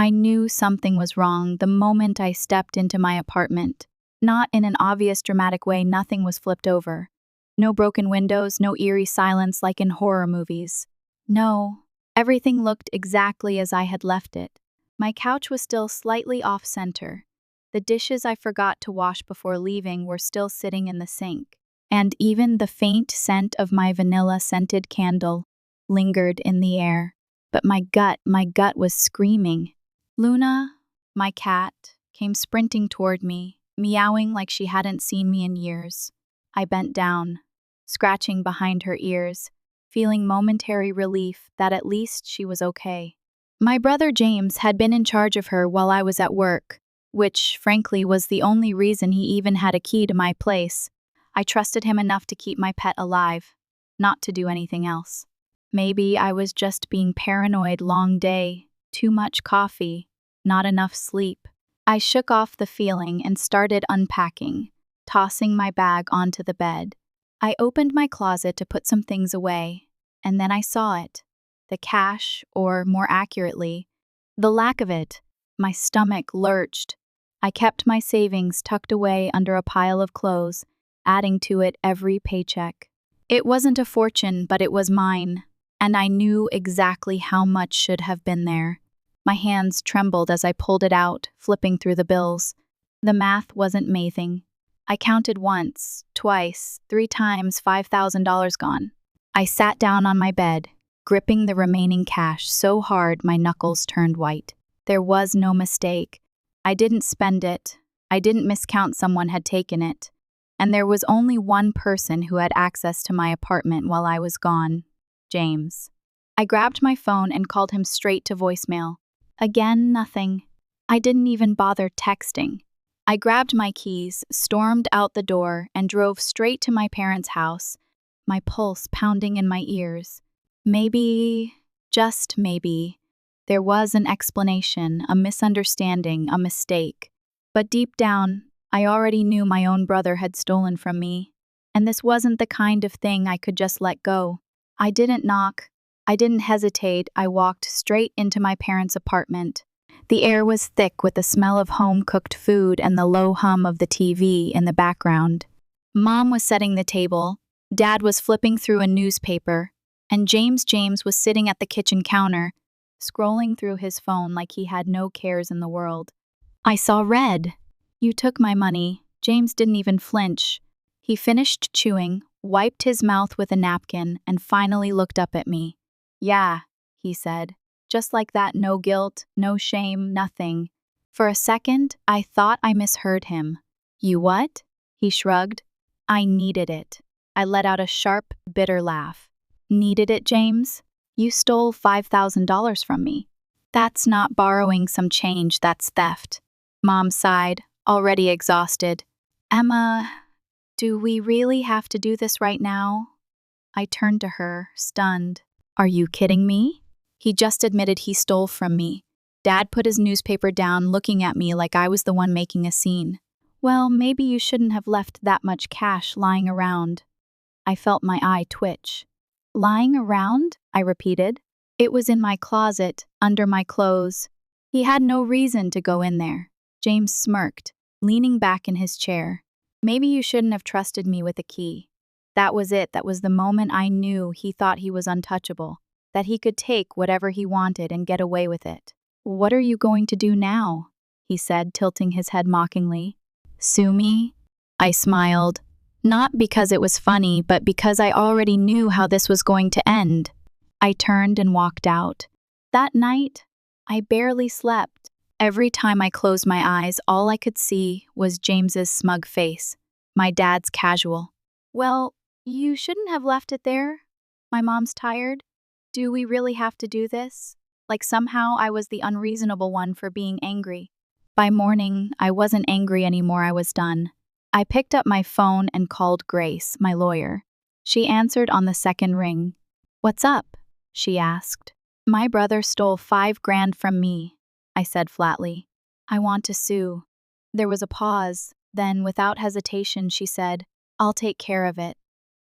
I knew something was wrong the moment I stepped into my apartment. Not in an obvious dramatic way, nothing was flipped over. No broken windows, no eerie silence like in horror movies. No, everything looked exactly as I had left it. My couch was still slightly off-center. The dishes I forgot to wash before leaving were still sitting in the sink. And even the faint scent of my vanilla-scented candle lingered in the air. But my gut was screaming. Luna, my cat, came sprinting toward me, meowing like she hadn't seen me in years. I bent down, scratching behind her ears, feeling momentary relief that at least she was okay. My brother James had been in charge of her while I was at work, which, frankly, was the only reason he even had a key to my place. I trusted him enough to keep my pet alive, not to do anything else. Maybe I was just being paranoid. Long day, too much coffee, not enough sleep. I shook off the feeling and started unpacking, tossing my bag onto the bed. I opened my closet to put some things away, and then I saw it. The cash, or more accurately, the lack of it. My stomach lurched. I kept my savings tucked away under a pile of clothes, adding to it every paycheck. It wasn't a fortune, but it was mine, and I knew exactly how much should have been there. My hands trembled as I pulled it out, flipping through the bills. The math wasn't amazing. I counted once, twice, 3 times, $5,000 gone. I sat down on my bed, gripping the remaining cash so hard my knuckles turned white. There was no mistake. I didn't spend it. I didn't miscount. Someone had taken it. And there was only one person who had access to my apartment while I was gone: James. I grabbed my phone and called him straight to voicemail. Again, nothing. I didn't even bother texting. I grabbed my keys, stormed out the door, and drove straight to my parents' house, my pulse pounding in my ears. Maybe, just maybe, there was an explanation, a misunderstanding, a mistake. But deep down, I already knew my own brother had stolen from me, and this wasn't the kind of thing I could just let go. I didn't knock. I didn't hesitate. I walked straight into my parents' apartment. The air was thick with the smell of home-cooked food and the low hum of the TV in the background. Mom was setting the table, Dad was flipping through a newspaper, and James was sitting at the kitchen counter, scrolling through his phone like he had no cares in the world. I saw red. "You took my money." James didn't even flinch. He finished chewing, wiped his mouth with a napkin, and finally looked up at me. "Yeah," he said. Just like that, no guilt, no shame, nothing. For a second, I thought I misheard him. "You what?" He shrugged. "I needed it." I let out a sharp, bitter laugh. "Needed it, James? You stole $5,000 from me. That's not borrowing some change, that's theft." Mom sighed, already exhausted. "Emma, do we really have to do this right now?" I turned to her, stunned. "Are you kidding me? He just admitted he stole from me." Dad put his newspaper down, looking at me like I was the one making a scene. "Well, maybe you shouldn't have left that much cash lying around." I felt my eye twitch. "Lying around?" I repeated. "It was in my closet, under my clothes." He had no reason to go in there. James smirked, leaning back in his chair. "Maybe you shouldn't have trusted me with a key." That was it. That was the moment I knew he thought he was untouchable, that he could take whatever he wanted and get away with it. "What are you going to do now?" he said, tilting his head mockingly. "Sue me?" I smiled. Not because it was funny, but because I already knew how this was going to end. I turned and walked out. That night, I barely slept. Every time I closed my eyes, all I could see was James's smug face, my dad's casual. "Well, you shouldn't have left it there. My mom's tired. Do we really have to do this?" Like somehow I was the unreasonable one for being angry. By morning, I wasn't angry anymore. I was done. I picked up my phone and called Grace, my lawyer. She answered on the second ring. "What's up?" she asked. "My brother stole $5,000 from me," I said flatly. "I want to sue." There was a pause. Then, without hesitation, she said, "I'll take care of it."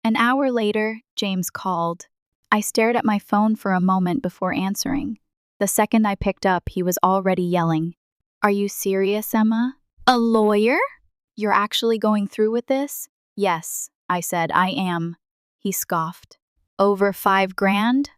An hour later, James called. I stared at my phone for a moment before answering. The second I picked up, he was already yelling, "Are you serious, Emma? A lawyer? You're actually going through with this?" "Yes," I said, "I am." He scoffed. "Over 5 grand?"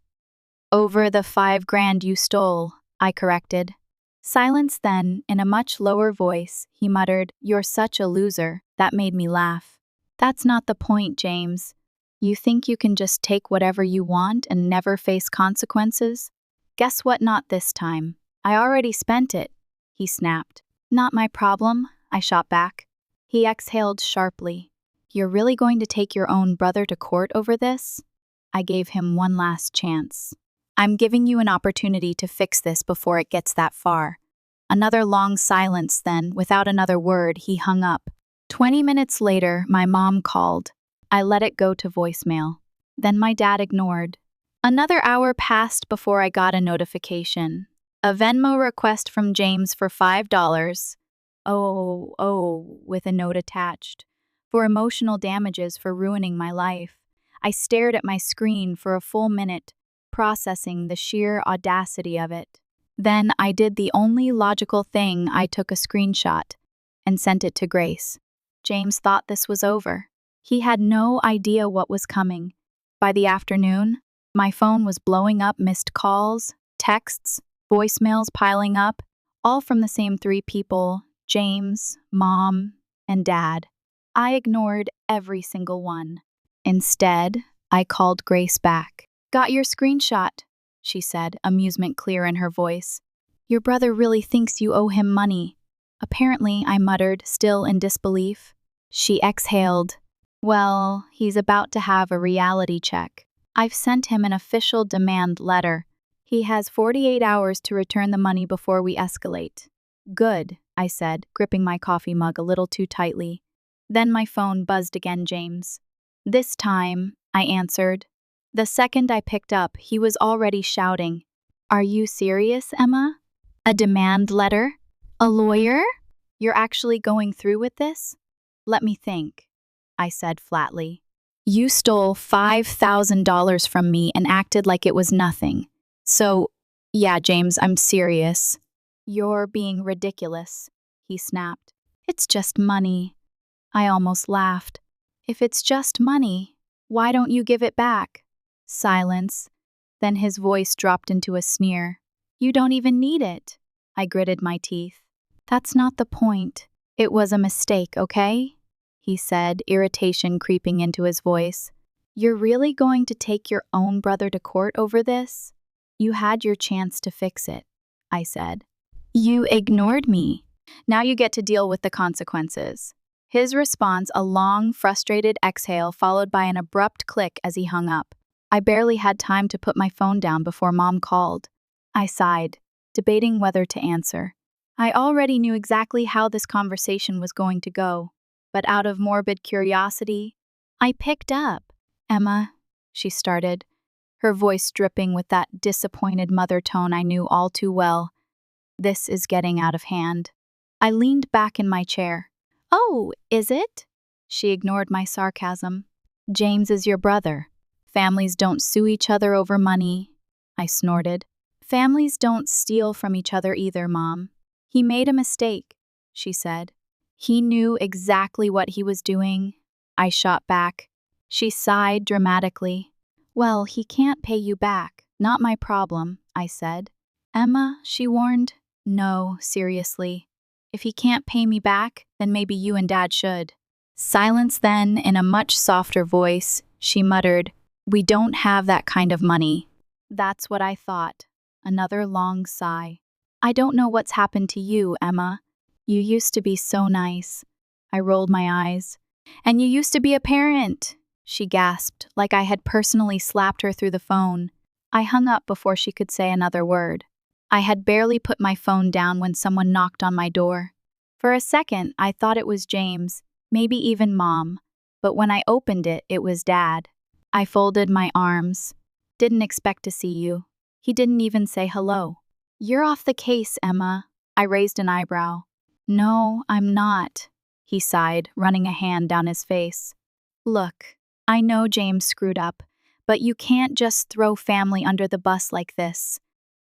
"Over the 5 grand you stole," I corrected. Silence then, in a much lower voice, he muttered, "You're such a loser." That made me laugh. "That's not the point, James. You think you can just take whatever you want and never face consequences? Guess what, not this time. I already spent it," he snapped. "Not my problem," I shot back. He exhaled sharply. "You're really going to take your own brother to court over this?" I gave him one last chance. "I'm giving you an opportunity to fix this before it gets that far." Another long silence, then, without another word, he hung up. 20 minutes later, my mom called. I let it go to voicemail. Then my dad ignored. Another hour passed before I got a notification. A Venmo request from James for $5. With a note attached. For emotional damages for ruining my life. I stared at my screen for a full minute, processing the sheer audacity of it. Then I did the only logical thing. I took a screenshot and sent it to Grace. James thought this was over. He had no idea what was coming. By the afternoon, my phone was blowing up missed calls, texts, voicemails piling up, all from the same 3 people, James, Mom, and Dad. I ignored every single one. Instead, I called Grace back. "Got your screenshot," she said, amusement clear in her voice. "Your brother really thinks you owe him money." "Apparently," I muttered, still in disbelief. She exhaled. "Well, he's about to have a reality check. I've sent him an official demand letter. He has 48 hours to return the money before we escalate." "Good," I said, gripping my coffee mug a little too tightly. Then my phone buzzed again. "James." "This time," I answered. The second I picked up, he was already shouting, "Are you serious, Emma? A demand letter? A lawyer? You're actually going through with this?" "Let me think," I said flatly. "You stole $5,000 from me and acted like it was nothing. So, yeah, James, I'm serious." "You're being ridiculous," he snapped. "It's just money." I almost laughed. "If it's just money, why don't you give it back?" Silence. Then his voice dropped into a sneer. "You don't even need it." I gritted my teeth. "That's not the point. It was a mistake, okay?" he said, irritation creeping into his voice. "You're really going to take your own brother to court over this?" "You had your chance to fix it," I said. "You ignored me. Now you get to deal with the consequences." His response, a long, frustrated exhale followed by an abrupt click as he hung up. I barely had time to put my phone down before Mom called. I sighed, debating whether to answer. I already knew exactly how this conversation was going to go, but out of morbid curiosity, I picked up. "Emma," she started, her voice dripping with that disappointed mother tone I knew all too well. "This is getting out of hand." I leaned back in my chair. "Oh, is it?" She ignored my sarcasm. "James is your brother. Families don't sue each other over money." I snorted. "Families don't steal from each other either, Mom. He made a mistake," she said. "He knew exactly what he was doing." I shot back. She sighed dramatically. "Well, he can't pay you back. Not my problem," I said. "Emma," she warned. "No, seriously. If he can't pay me back, then maybe you and Dad should." Silence then, in a much softer voice, she muttered, "We don't have that kind of money." That's what I thought. Another long sigh. "I don't know what's happened to you, Emma. You used to be so nice." I rolled my eyes. "And you used to be a parent," she gasped, like I had personally slapped her through the phone. I hung up before she could say another word. I had barely put my phone down when someone knocked on my door. For a second, I thought it was James, maybe even Mom, but when I opened it, it was Dad. I folded my arms. "Didn't expect to see you." He didn't even say hello. "You're off the case, Emma." I raised an eyebrow. "No, I'm not," he sighed, running a hand down his face. "Look, I know James screwed up, but you can't just throw family under the bus like this.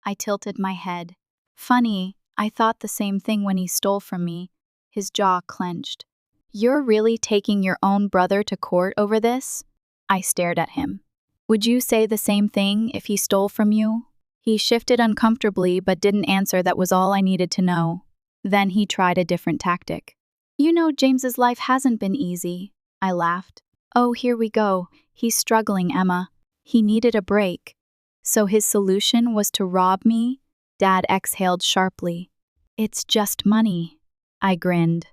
I tilted my head. Funny, I thought the same thing when he stole from me. His jaw clenched. You're really taking your own brother to court over this? I stared at him. Would you say the same thing if he stole from you? He shifted uncomfortably but didn't answer. That was all I needed to know. Then he tried a different tactic. You know, James's life hasn't been easy. I laughed. Oh, here we go. He's struggling, Emma. He needed a break. So his solution was to rob me? Dad exhaled sharply. It's just money. I grinned.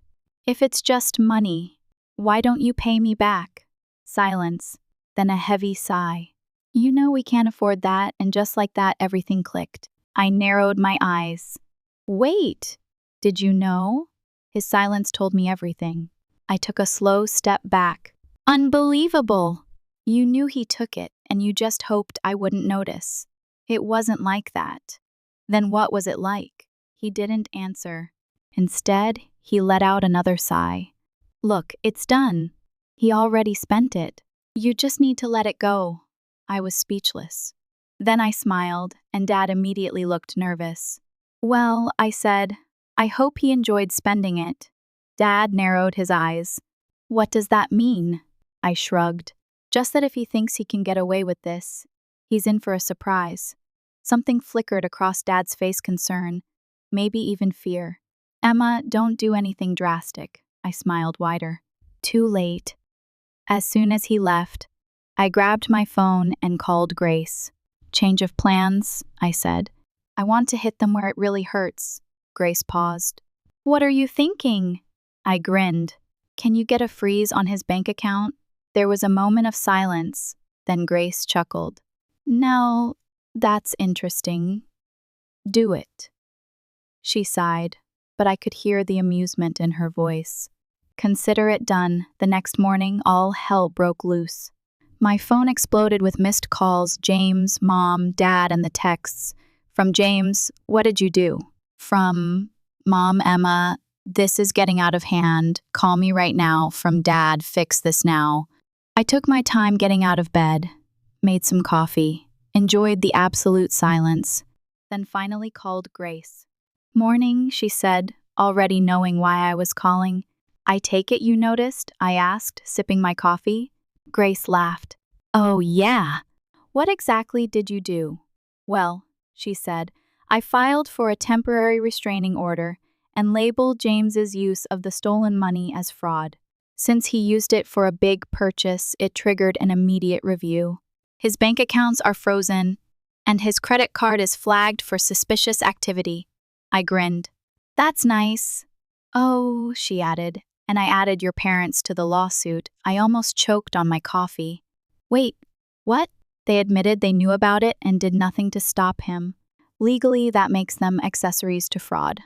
If it's just money, why don't you pay me back? Silence, then a heavy sigh. You know we can't afford that, and just like that, everything clicked. I narrowed my eyes. Wait, did you know? His silence told me everything. I took a slow step back. Unbelievable! You knew he took it, and you just hoped I wouldn't notice. It wasn't like that. Then what was it like? He didn't answer. Instead, he let out another sigh. Look, it's done. He already spent it. You just need to let it go. I was speechless. Then I smiled, and Dad immediately looked nervous. Well, I said, I hope he enjoyed spending it. Dad narrowed his eyes. What does that mean? I shrugged. Just that if he thinks he can get away with this, he's in for a surprise. Something flickered across Dad's face, concern, maybe even fear. Emma, don't do anything drastic. I smiled wider. Too late. As soon as he left, I grabbed my phone and called Grace. Change of plans, I said. I want to hit them where it really hurts. Grace paused. What are you thinking? I grinned. Can you get a freeze on his bank account? There was a moment of silence, then Grace chuckled. Now, that's interesting. Do it. She sighed, but I could hear the amusement in her voice. Consider it done. The next morning, all hell broke loose. My phone exploded with missed calls, James, Mom, Dad, and the texts. From James, what did you do? From Mom, Emma, this is getting out of hand. Call me right now. From Dad, fix this now. I took my time getting out of bed, made some coffee, enjoyed the absolute silence, then finally called Grace. Morning, she said, already knowing why I was calling. I take it you noticed? I asked, sipping my coffee. Grace laughed. Oh, yeah. What exactly did you do? Well, she said, I filed for a temporary restraining order and labeled James's use of the stolen money as fraud. Since he used it for a big purchase, it triggered an immediate review. His bank accounts are frozen, and his credit card is flagged for suspicious activity. I grinned. That's nice. Oh, she added, and I added your parents to the lawsuit. I almost choked on my coffee. Wait, what? They admitted they knew about it and did nothing to stop him. Legally, that makes them accessories to fraud.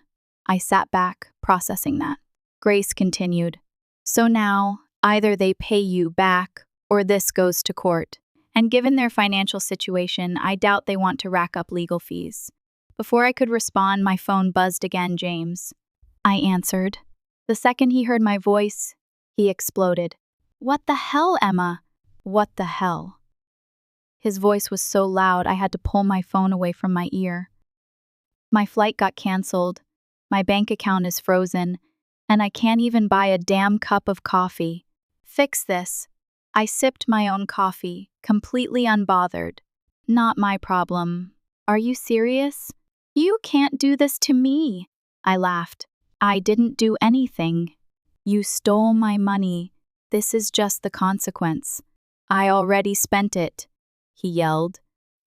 I sat back, processing that. Grace continued. So now, either they pay you back, or this goes to court. And given their financial situation, I doubt they want to rack up legal fees. Before I could respond, my phone buzzed again. James. I answered. The second he heard my voice, he exploded. What the hell, Emma? What the hell? His voice was so loud I had to pull my phone away from my ear. My flight got canceled, my bank account is frozen, and I can't even buy a damn cup of coffee. Fix this. I sipped my own coffee, completely unbothered. Not my problem. Are you serious? You can't do this to me. I laughed. I didn't do anything. You stole my money. This is just the consequence. I already spent it, he yelled.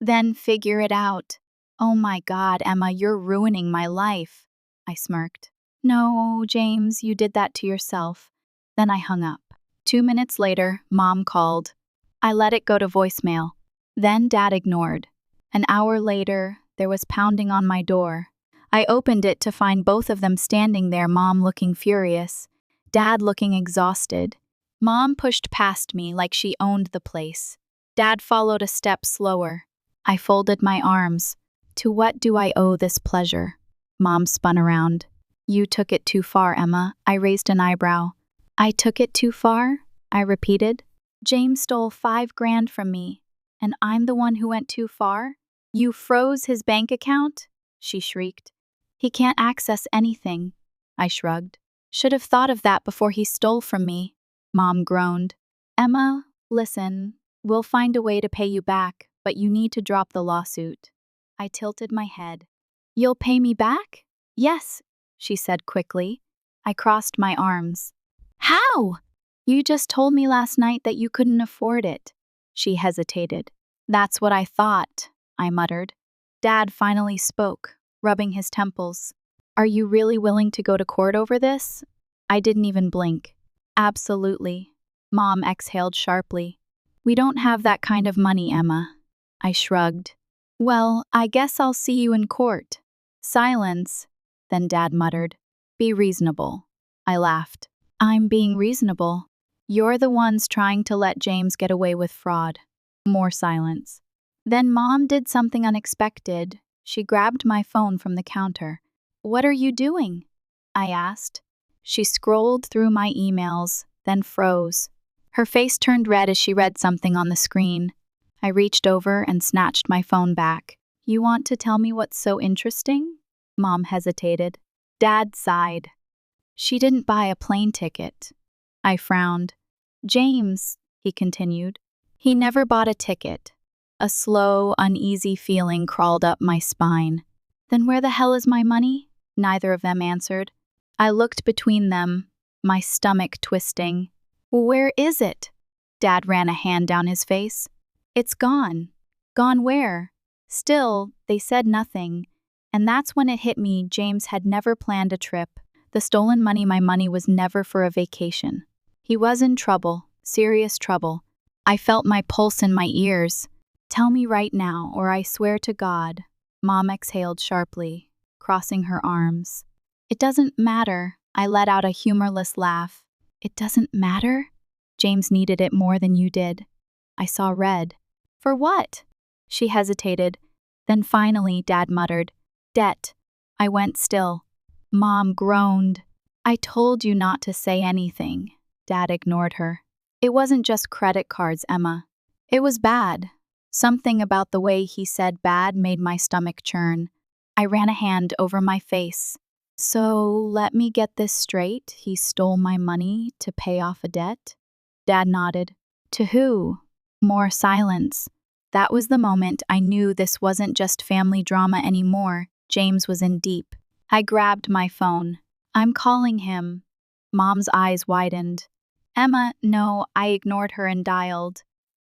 Then figure it out. Oh my God, Emma, you're ruining my life. I smirked. No, James, you did that to yourself. Then I hung up. 2 minutes later, Mom called. I let it go to voicemail. Then Dad ignored. An hour later, there was pounding on my door. I opened it to find both of them standing there, Mom looking furious, Dad looking exhausted. Mom pushed past me like she owned the place. Dad followed a step slower. I folded my arms. To what do I owe this pleasure? Mom spun around. You took it too far, Emma. I raised an eyebrow. I took it too far? I repeated. James stole $5,000 from me, and I'm the one who went too far? You froze his bank account? She shrieked. He can't access anything. I shrugged. Should have thought of that before he stole from me. Mom groaned. Emma, listen, we'll find a way to pay you back, but you need to drop the lawsuit. I tilted my head. You'll pay me back? Yes, she said quickly. I crossed my arms. How? You just told me last night that you couldn't afford it. She hesitated. That's what I thought, I muttered. Dad finally spoke, rubbing his temples. Are you really willing to go to court over this? I didn't even blink. Absolutely. Mom exhaled sharply. We don't have that kind of money, Emma. I shrugged. Well, I guess I'll see you in court. Silence. Then Dad muttered. Be reasonable. I laughed. I'm being reasonable. You're the ones trying to let James get away with fraud. More silence. Then Mom did something unexpected. She grabbed my phone from the counter. What are you doing? I asked. She scrolled through my emails, then froze. Her face turned red as she read something on the screen. I reached over and snatched my phone back. You want to tell me what's so interesting? Mom hesitated. Dad sighed. She didn't buy a plane ticket. I frowned. James, he continued. He never bought a ticket. A slow, uneasy feeling crawled up my spine. Then where the hell is my money? Neither of them answered. I looked between them, my stomach twisting. Where is it? Dad ran a hand down his face. It's gone. Gone where? Still, they said nothing. And that's when it hit me James had never planned a trip. The stolen money, my money was never for a vacation. He was in trouble, serious trouble. I felt my pulse in my ears. Tell me right now, or I swear to God. Mom exhaled sharply, crossing her arms. It doesn't matter. I let out a humorless laugh. It doesn't matter? James needed it more than you did. I saw red. For what? She hesitated. Then finally, Dad muttered, Debt. I went still. Mom groaned. I told you not to say anything. Dad ignored her. It wasn't just credit cards, Emma. It was bad. Something about the way he said bad made my stomach churn. I ran a hand over my face. So, let me get this straight. He stole my money to pay off a debt? Dad nodded. To who? More silence. That was the moment I knew this wasn't just family drama anymore. James was in deep. I grabbed my phone. I'm calling him. Mom's eyes widened. Emma, no, I ignored her and dialed.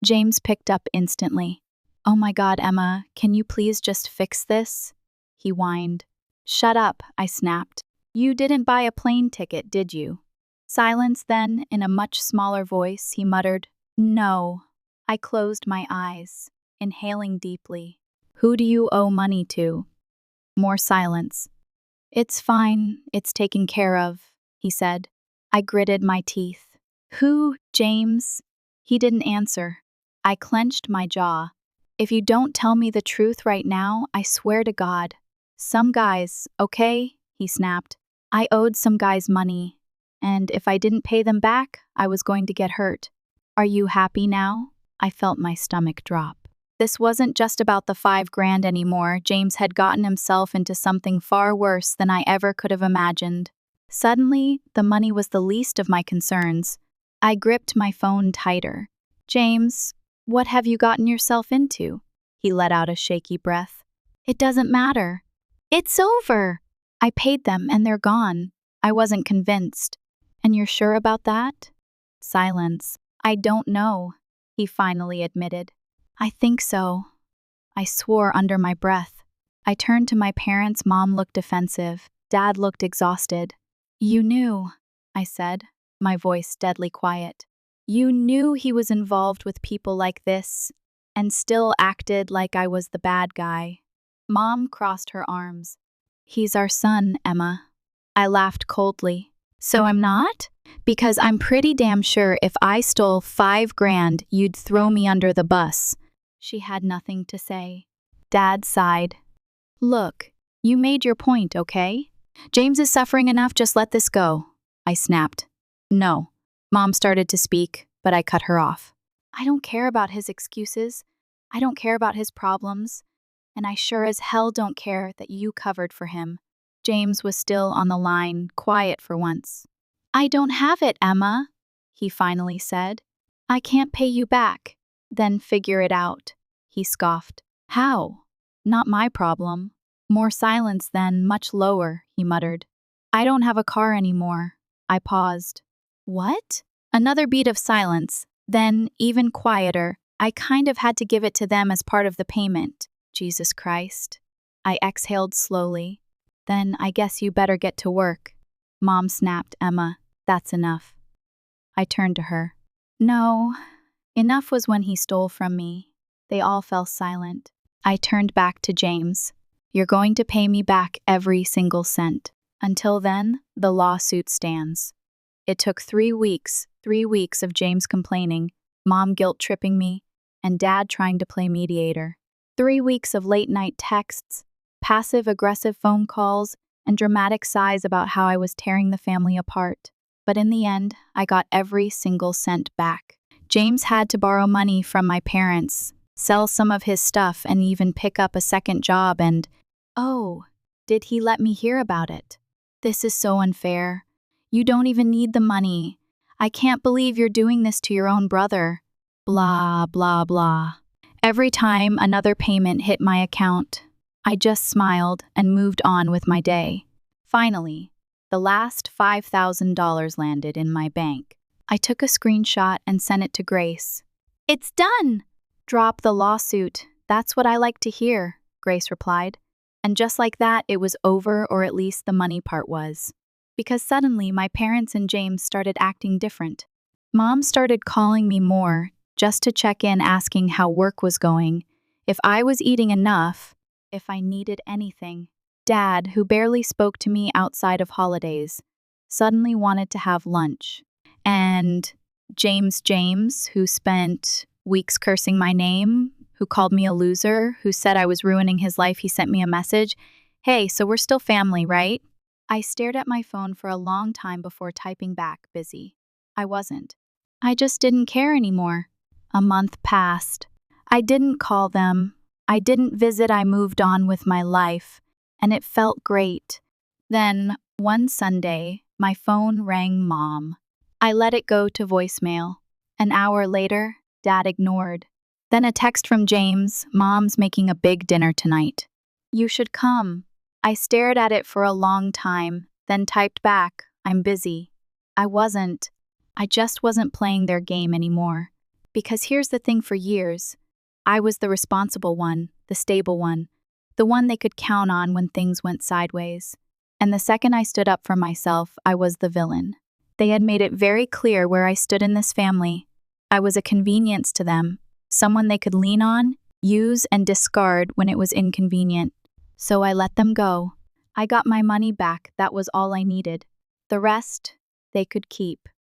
James picked up instantly. Oh my God, Emma, can you please just fix this? He whined. Shut up, I snapped. You didn't buy a plane ticket, did you? Silence then, in a much smaller voice, he muttered, No. I closed my eyes, inhaling deeply. Who do you owe money to? More silence. It's fine, it's taken care of, he said. I gritted my teeth. Who, James? He didn't answer. I clenched my jaw. If you don't tell me the truth right now, I swear to God. Some guys, okay? He snapped. I owed some guys money, and if I didn't pay them back, I was going to get hurt. Are you happy now? I felt my stomach drop. This wasn't just about the $5,000 anymore. James had gotten himself into something far worse than I ever could have imagined. Suddenly, the money was the least of my concerns. I gripped my phone tighter. James, what have you gotten yourself into? He let out a shaky breath. It doesn't matter. It's over. I paid them and they're gone. I wasn't convinced. And you're sure about that? Silence. I don't know, he finally admitted. I think so. I swore under my breath. I turned to my parents. Mom looked defensive. Dad looked exhausted. You knew, I said, my voice deadly quiet. You knew he was involved with people like this, and still acted like I was the bad guy. Mom crossed her arms. He's our son, Emma. I laughed coldly. So I'm not? Because I'm pretty damn sure if I stole $5,000, you'd throw me under the bus. She had nothing to say. Dad sighed. Look, you made your point, okay? James is suffering enough, just let this go. I snapped. No. Mom started to speak, but I cut her off. I don't care about his excuses. I don't care about his problems. And I sure as hell don't care that you covered for him. James was still on the line, quiet for once. I don't have it, Emma, he finally said. I can't pay you back. Then figure it out, he scoffed. How? Not my problem. More silence then, much lower, he muttered. I don't have a car anymore. I paused. What? Another beat of silence, then, even quieter, I kind of had to give it to them as part of the payment. Jesus Christ. I exhaled slowly. Then I guess you better get to work. Mom snapped, Emma. That's enough. I turned to her. No, enough was when he stole from me. They all fell silent. I turned back to James. You're going to pay me back every single cent. Until then, the lawsuit stands. It took 3 weeks of James complaining, Mom guilt-tripping me, and Dad trying to play mediator. 3 weeks of late-night texts, passive-aggressive phone calls, and dramatic sighs about how I was tearing the family apart. But in the end, I got every single cent back. James had to borrow money from my parents, sell some of his stuff, and even pick up a second job and, oh, did he let me hear about it? This is so unfair. You don't even need the money. I can't believe you're doing this to your own brother. Blah, blah, blah. Every time another payment hit my account, I just smiled and moved on with my day. Finally, the last $5,000 landed in my bank. I took a screenshot and sent it to Grace. It's done! Drop the lawsuit. That's what I like to hear, Grace replied. And just like that, it was over, or at least the money part was. Because suddenly my parents and James started acting different. Mom started calling me more, just to check in, asking how work was going, if I was eating enough, if I needed anything. Dad, who barely spoke to me outside of holidays, suddenly wanted to have lunch. And James, who spent weeks cursing my name, who called me a loser, who said I was ruining his life, he sent me a message. Hey, so we're still family, right? I stared at my phone for a long time before typing back, busy. I wasn't. I just didn't care anymore. A month passed. I didn't call them. I didn't visit. I moved on with my life, and it felt great. Then, one Sunday, my phone rang Mom. I let it go to voicemail. An hour later, Dad ignored. Then a text from James, Mom's making a big dinner tonight. You should come. I stared at it for a long time, then typed back, I'm busy. I wasn't. I just wasn't playing their game anymore. Because here's the thing, for years, I was the responsible one, the stable one, the one they could count on when things went sideways. And the second I stood up for myself, I was the villain. They had made it very clear where I stood in this family. I was a convenience to them, someone they could lean on, use, and discard when it was inconvenient. So I let them go. I got my money back, that was all I needed. The rest, they could keep.